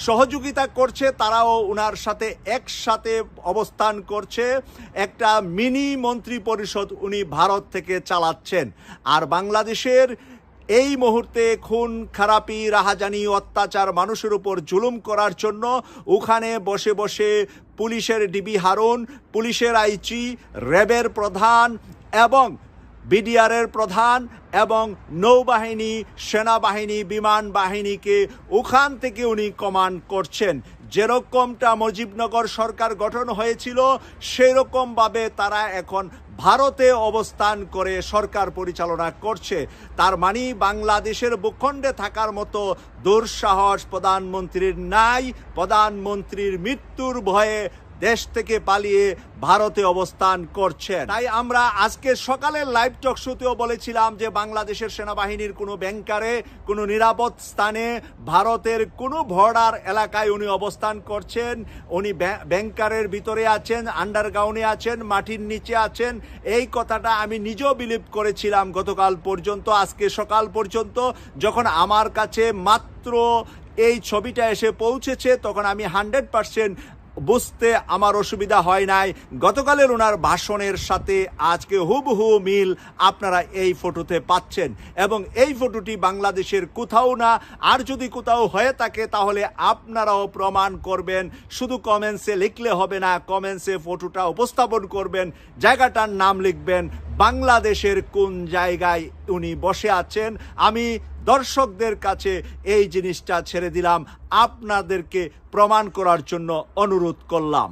সহযোগিতা করছে তারাও ওনার সাথে একসাথে অবস্থান করছে। একটা মিনি মন্ত্রী পরিষদ উনি ভারত থেকে চালাচ্ছেন। আর বাংলাদেশের এই মুহূর্তে খুন খারাপি রাহাজানি অত্যাচার মানুষের উপর জুলুম করার জন্য ওখানে বসে বসে পুলিশের ডিবি হারুন, পুলিশের আইজি, র্যাবের প্রধান এবং বিডিআরের প্রধান এবং নৌবাহিনী, সেনাবাহিনী, বিমান বাহিনীকে ওখান থেকে উনি কমান্ড করছেন। যেরকমটা মুজিবনগর সরকার গঠন হয়েছিল সেরকমভাবে তারা এখন ভারতে অবস্থান করে সরকার পরিচালনা করছে। তার মানে বাংলাদেশের ভূখণ্ডে থাকার মতো দুঃসাহস প্রধানমন্ত্রীর নাই। প্রধানমন্ত্রীর মৃত্যুর ভয়ে দেশ থেকে পালিয়ে ভারতে অবস্থান করছেন। তাই আমরা আজকে সকালের লাইভ টক শোতেও বলেছিলাম যে বাংলাদেশের সেনাবাহিনীর কোনো ব্যাংকারে, কোনো নিরাপদ স্থানে, ভারতের কোনো বর্ডার এলাকায় উনি অবস্থান করছেন। উনি ব্যাংকারের ভিতরে আছেন, আন্ডারগ্রাউন্ডে আছেন, মাটির নিচে আছেন। এই কথাটা আমি নিজেও বিলিভ করেছিলাম গতকাল পর্যন্ত। আজকে সকাল পর্যন্ত যখন আমার কাছে মাত্র এই ছবিটা এসে পৌঁছেছে তখন আমি 100% বুঝতে আমার অসুবিধা হয় নাই। গতকালের ওনার ভাষণের সাথে আজকে হুবহু মিল আপনারা এই ফটোতে পাচ্ছেন এবং এই ফটোটি বাংলাদেশের কোথাও না। আর যদি কোথাও হয়ে থাকে তাহলে আপনারাও প্রমাণ করবেন। শুধু কমেন্টসে লিখলে হবে না, কমেন্টসে ফটোটা উপস্থাপন করবেন, জায়গাটার নাম লিখবেন, বাংলাদেশের কোন জায়গায় উনি বসে আছেন। আমি দর্শকদের কাছে এই জিনিসটা ছেড়ে দিলাম, আপনাদেরকে প্রমাণ করার জন্য অনুরোধ করলাম।